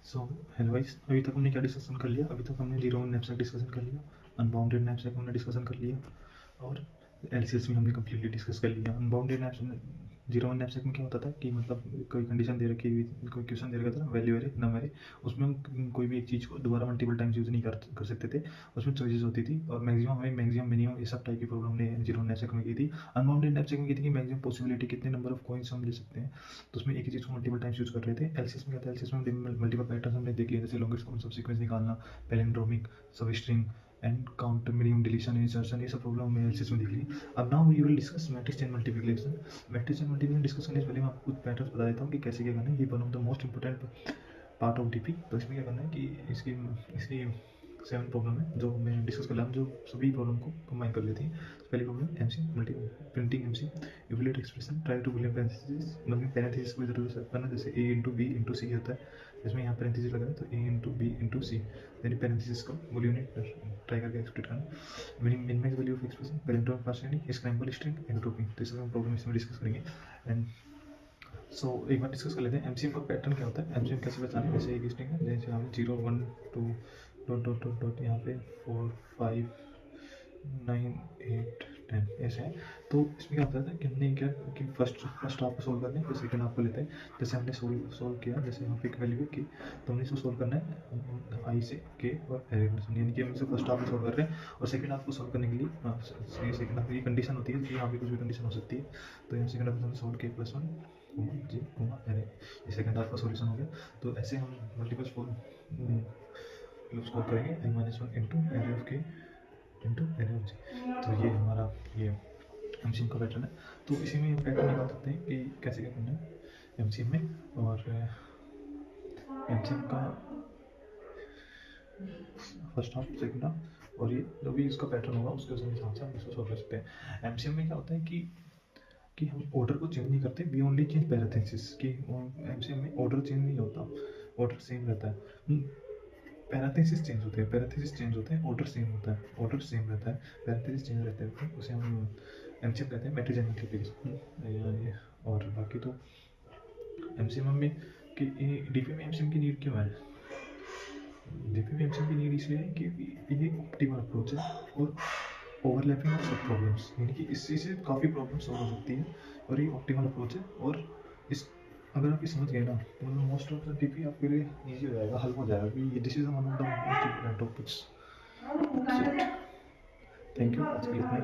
So hello guys, अभी तक हमने क्या डिस्कशन कर लिया? अभी तक हमने जीरो वन नैपसैक डिस्कशन कर लिया, अनबाउंडेड नैपसैक हमने डिस्कशन कर लिया, और एलसीएस में हमने कम्प्लीटली डिस्कस कर लिया। Unbounded knapsack, zero one knapsack में क्या होता था कि मतलब कोई कंडीशन दे रखी हुई, कोई क्वेश्चन दे रखा था, वैल्यू एरे नम एरे, उसमें हम कोई भी एक चीज़ को दोबारा मल्टीपल टाइम्स यूज़ नहीं कर सकते थे। उसमें चॉइसेस होती थी और मैक्सिमम मिनिमम ये सब टाइप की प्रॉब्लम हमने जीरो वन नैपसैक में की थी। अनबाउंडेड नैपसैक में की थी कि मैक्सिमम पॉसिबिलिटी कितने नंबर ऑफ कॉइन्स हम ले सकते हैं, तो उसमें एक ही चीज़ को मल्टीपल टाइम्स यूज़ कर रहे थे। एलसीएस में क्या था? एलसीएस में मल्टीपल पैटर्न हमने देख लिए, जैसे लॉन्गेस्ट कॉमन सब सीक्वेंस निकालना, palindromic, substring and count, minimum deletion, insertion, ये सब प्रॉब्लम हमने एलसीएस में देख ली। अब now we will discuss matrix chain multiplication. Matrix chain multiplication discuss करने से पहले मैं आपको कुछ पैटर्न बता देता हूँ कि कैसे क्या करना है। ये one of the most important part of DP. तो इसमें क्या करना है कि इसकी 7 प्रॉब्लम है जो मैं डिस्कस कर रहा हूँ, जो सभी प्रॉब्लम को कंबाइन कर लेती हैं। पहली problem MC multi printing MC Euclid expression try to boolean parenthesis, मतलब पैरेंथेसिस को इधर उधर करना, जैसे A into B into C होता है, इसमें यहाँ पैरेंथेसिस लगा है तो A into B into C, यानी पैरेंथेसिस को बुलियन ट्राई करके एक्सप्रेस करना। Minimize value of expression parental partially scramble string entropy, तो इस प्रॉब्लम इसमें डिस्कस करेंगे। एंड एक बार डिस्कस कर लेते हैं एमसीएम का पैटर्न क्या होता है, एमसीएम कैसे पहचाने। जैसे एक स्ट्रिंग है, जैसे हम 0 1 2 डॉट डॉट डॉट डॉट यहाँ पे 4 5 9 8 10 ऐसे है। तो इसमें क्या होता है कि हमने क्या कि फर्स्ट हाफ को सोल्व करना है, फिर सेकंड हाफ को लेते हैं। जैसे हमने सोल्व किया, जैसे यहाँ पे एक वैल्यू की, तो हमने इसको सोल्व करना है आई से के और एरिगेशन, यानी कि हम इसे फर्स्ट हाफ में सोल्व कर रहे हैं और सेकंड हाफ को सोल्व करने के लिए सेकंड हाफ की कंडीशन होती है कि यहाँ पे कुछ भी कंडीशन हो सकती है। तो यहाँ सेकंड हाफ में solve K plus one G array, ये सेकंड हाफ का सॉल्यूशन हो गया। तो ऐसे हम मल्टीपल सोल्व करेंगे I minus one into array of K into array of G. तो ये हमारा ये एमसीएम का पैटर्न है। तो इसी में पैटर्न निकाल सकते हैं कि कैसे क्या करना है एमसीएम में। और एमसीएम का फर्स्ट हाफ सेकंड हाफ और ये जो भी इसका पैटर्न होगा उसके हिसाब से हम इसको सोल्व कर सकते हैं। एमसीएम में क्या होता है कि हम ऑर्डर को चेंज नहीं करते, वी ओनली चेंज पैरेंथेसिस। कि एमसीएम में ऑर्डर चेंज नहीं होता, ऑर्डर सेम रहता है। पैरेंथेसिस चेंज होते हैं, पैरेंथेसिस चेंज होते हैं, ऑर्डर सेम होता है, ऑर्डर सेम रहता है, पैरेंथेसिस चेंज रहते हैं, उसे हम एमसीएम कहते हैं, मैट्रिक्स मल्टीप्लिकेशन। और बाकी तो एमसीएम में कि डीपी में एमसीएम की नीड क्यों है? डीपी में एमसीएम की नीड इसलिए है कि ये ऑप्टिमल अप्रोच है और ओवरलैपिंग ऑफ सब प्रॉब्लम्स, यानी कि इससे से काफ़ी प्रॉब्लम सॉल्व हो सकती है और ये ऑप्टिमल अप्रोच है। और इस अगर आप ये समझ गए ना तो मतलब मोस्ट ऑफ द टीपी आपके लिए ईजी हो जाएगा, हल हो जाएगा कि ये this is one of the most important topics. Thank you, आज के लिए इतना ही।